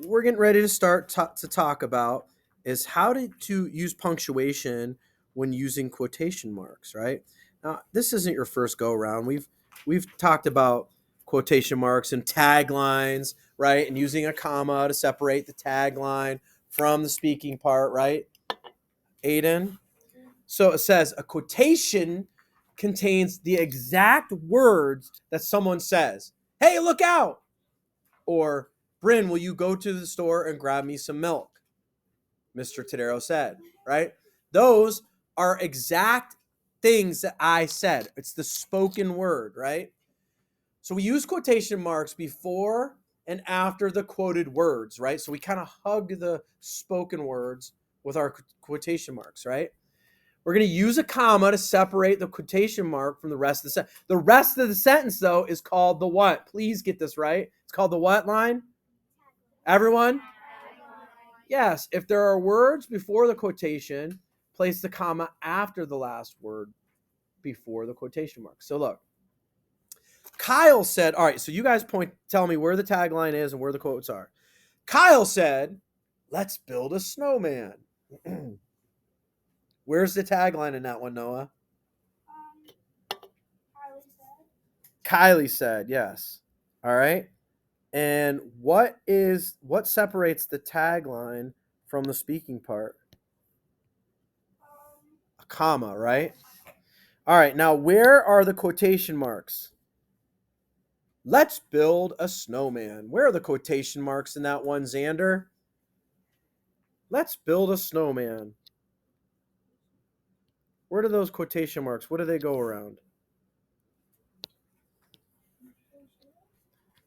we're getting ready to start to talk about is how to use punctuation when using quotation marks, right? Now, this isn't your first go around. We've talked about quotation marks and taglines, right? And using a comma to separate the tagline from the speaking part, right? Aiden. So it says a quotation contains the exact words that someone says. Hey, look out! Or, Bryn, will you go to the store and grab me some milk? Mr. Tadero said, right? Those are exact things that I said. It's the spoken word, right? So we use quotation marks before and after the quoted words, right? So we kind of hug the spoken words with our quotation marks, right? We're going to use a comma to separate the quotation mark from the rest of the sentence. The rest of the sentence, though, is called the what? Please get this right. It's called the what line? Everyone? Yes. If there are words before the quotation, place the comma after the last word before the quotation mark. So look, Kyle said, all right, so you guys tell me where the tagline is and where the quotes are. Kyle said, let's build a snowman. Where's the tagline in that one, Noah? Kylie said, yes. All right. And what separates the tagline from the speaking part? A comma, right? All right. Now, where are the quotation marks? Let's build a snowman. Where are the quotation marks in that one, Xander? Let's build a snowman. Where do those quotation marks, what do they go around?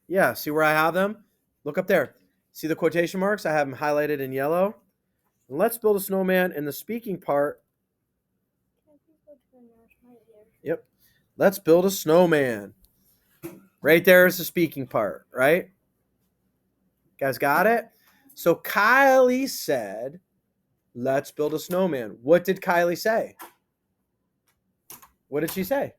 Yeah, see where I have them? Look up there. See the quotation marks? I have them highlighted in yellow. And let's build a snowman in the speaking part. Yep. Let's build a snowman. Right there is the speaking part, right? You guys got it? So Kylie said, let's build a snowman. What did Kylie say? What did she say?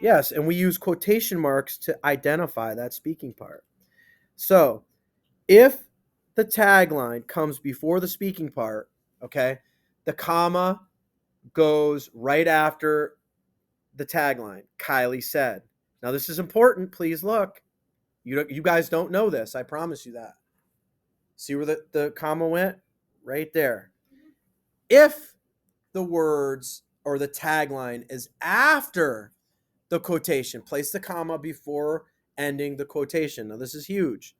Yes, and we use quotation marks to identify that speaking part. So if the tagline comes before the speaking part, okay, the comma goes right after the tagline. Kylie said. Now this is important. Please look. You guys don't know this. I promise you that. See where the comma went? Right there. If the words or the tagline is after the quotation, place the comma before ending the quotation. Now this is huge.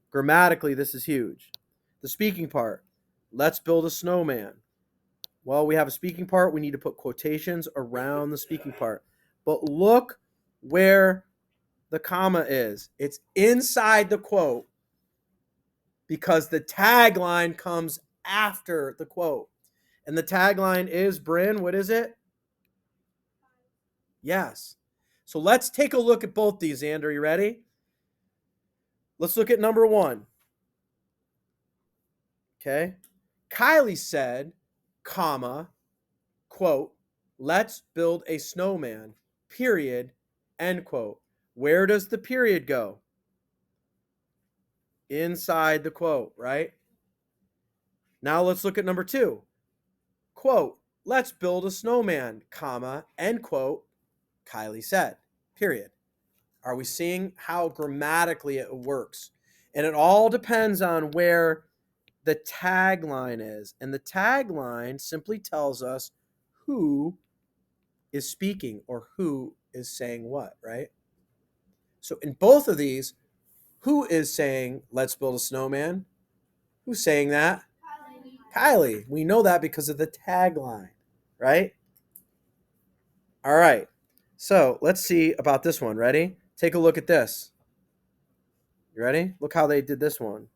Grammatically, this is huge. The speaking part. Let's build a snowman. Well, we have a speaking part. We need to put quotations around the speaking part. But look where the comma is. It's inside the quote because the tagline comes after the quote. And the tagline is, Bryn, what is it? Yes. So let's take a look at both these, Xander. You ready? Let's look at number one. Okay. Kylie said, comma, quote, let's build a snowman, period, end quote. Where does the period go? Inside the quote, right? Now let's look at number two. Quote, let's build a snowman, comma, end quote, Kylie said, period. Are we seeing how grammatically it works? And it all depends on where the tagline is. And the tagline simply tells us who is speaking or who is saying what, right? So in both of these, who is saying, let's build a snowman? Who's saying that? Kylie. We know that because of the tagline, right? All right. So let's see about this one. Ready? Take a look at this. You ready? Look how they did this one.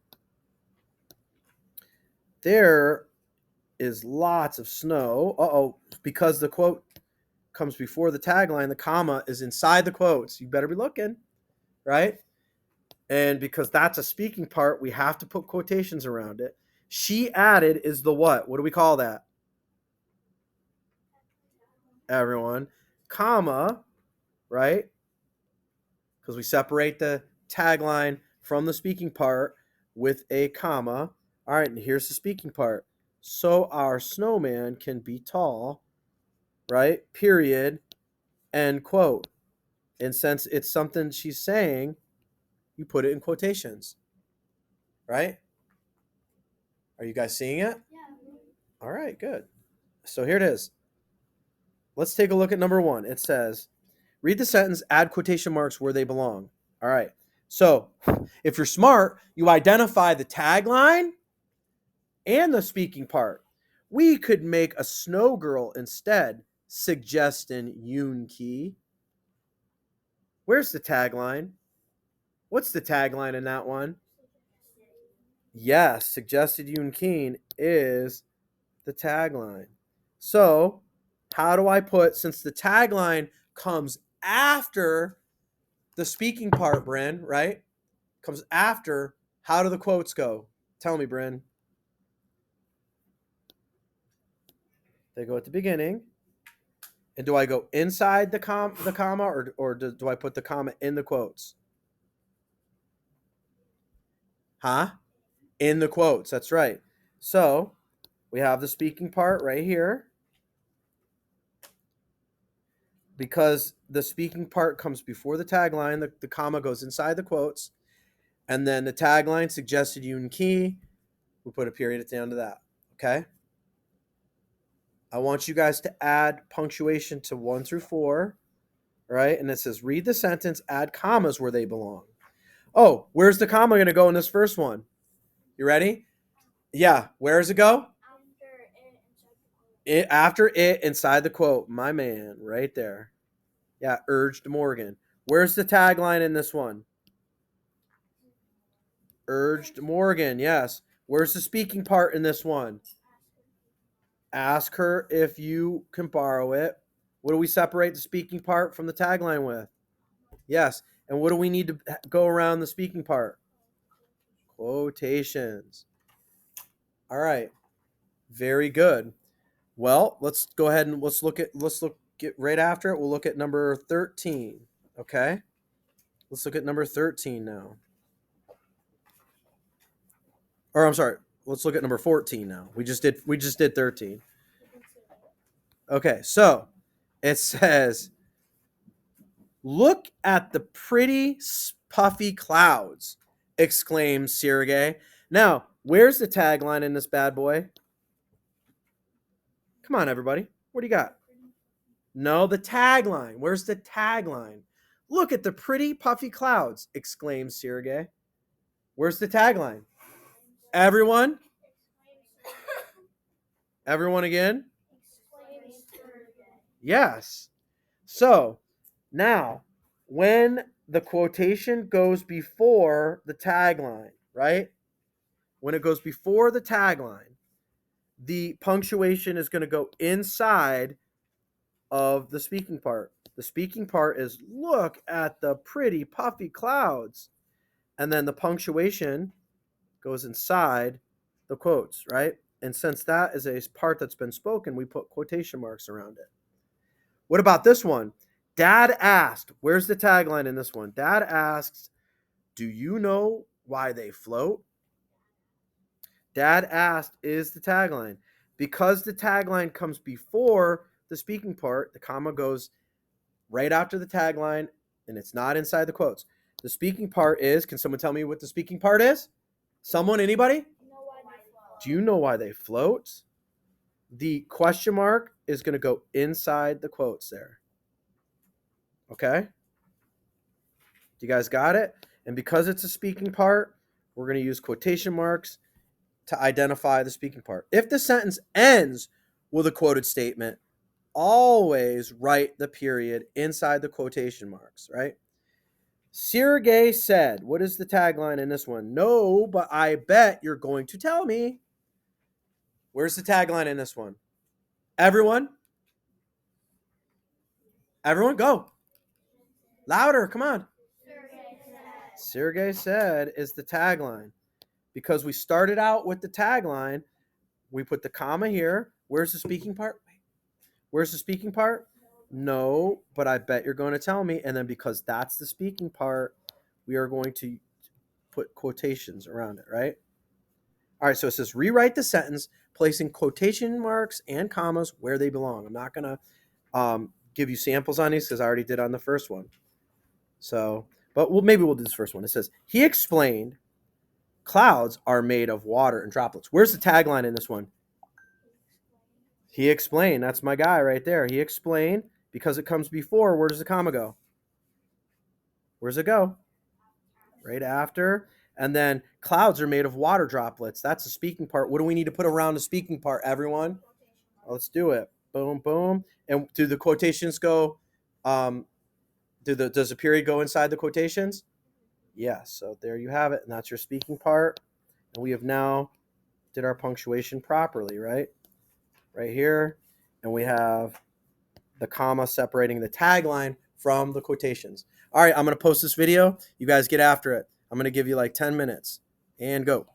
There is lots of snow. Uh-oh. Because the quote comes before the tagline, the comma is inside the quotes. You better be looking, right? And because that's a speaking part, we have to put quotations around it. She added is the what? What do we call that? Everyone. Comma, right? Because we separate the tagline from the speaking part with a comma. All right, and here's the speaking part. So our snowman can be tall, right? Period. End quote. And since it's something she's saying, you put it in quotations, right? Are you guys seeing it? All right, good. So here it is. Let's take a look at number one. It says, read the sentence, add quotation marks where they belong. All right. So if you're smart, you identify the tagline and the speaking part. We could make a snow girl instead, suggesting Yoon Ki. Where's the tagline? What's the tagline in that one? Yes, suggested Yoon Keen is the tagline. So, how do I put, since the tagline comes after the speaking part, Bryn, right? Comes after, how do the quotes go? Tell me, Bryn. They go at the beginning. And do I go inside the comma, or do I put the comma in the quotes? Huh? In the quotes. That's right. So we have the speaking part right here. Because the speaking part comes before the tagline, the comma goes inside the quotes. And then the tagline, suggested Yoon Ki, we put a period at the end of that. Okay? I want you guys to add punctuation to 1 through 4, right? And it says, read the sentence, add commas where they belong. Oh, where's the comma going to go in this first one? You ready? Yeah. Where does it go? After it, inside the quote. My man, right there. Yeah, urged Morgan. Where's the tagline in this one? Urged Morgan, yes. Where's the speaking part in this one? Ask her if you can borrow it. What do we separate the speaking part from the tagline with? Yes. And what do we need to go around the speaking part? Quotations. All right. Very good. Well, let's go ahead and let's look at right after it. We'll look at number 13. Okay? Let's look at number 13 now. Or I'm sorry. Let's look at number 14 now. We just did 13. Okay. So, it says, look at the pretty puffy clouds, exclaims Sergey. Now, where's the tagline in this bad boy? Come on, everybody. What do you got? No, the tagline. Where's the tagline? Look at the pretty puffy clouds, exclaims Sergey. Where's the tagline? Everyone? Everyone again? Yes. So, now, when the quotation goes before the tagline, right? When it goes before the tagline, the punctuation is going to go inside of the speaking part. The speaking part is, look at the pretty puffy clouds. And then the punctuation goes inside the quotes, right? And since that is a part that's been spoken, we put quotation marks around it. What about this one? Dad asked, where's the tagline in this one? Dad asks, do you know why they float? Dad asked is the tagline. Because the tagline comes before the speaking part, the comma goes right after the tagline, and it's not inside the quotes. The speaking part is, can someone tell me what the speaking part is? Someone, anybody? Do you know why they float? The question mark is going to go inside the quotes there. Okay? You guys got it? And because it's a speaking part, we're going to use quotation marks to identify the speaking part. If the sentence ends with a quoted statement, always write the period inside the quotation marks, right? Sergey said, what is the tagline in this one? No, but I bet you're going to tell me. Where's the tagline in this one? Everyone? Everyone, go. Louder, come on. Sergey said is the tagline. Because we started out with the tagline, we put the comma here. Where's the speaking part? Where's the speaking part? No, but I bet you're going to tell me. And then because that's the speaking part, we are going to put quotations around it, right? All right, so it says rewrite the sentence, placing quotation marks and commas where they belong. I'm not going to give you samples on these because I already did on the first one. So, but maybe we'll do this first one. It says, he explained clouds are made of water and droplets. Where's the tagline in this one? He explained. That's my guy right there. He explained because it comes before. Where does the comma go? Where's it go? Right after. And then clouds are made of water droplets. That's the speaking part. What do we need to put around the speaking part, everyone? Let's do it. Boom, boom. And do the quotations go? Does the period go inside the quotations? Yes. So there you have it, and that's your speaking part. And we have now did our punctuation properly, right? Right here, and we have the comma separating the tagline from the quotations. All right, I'm going to post this video. You guys get after it. I'm going to give you like 10 minutes and go.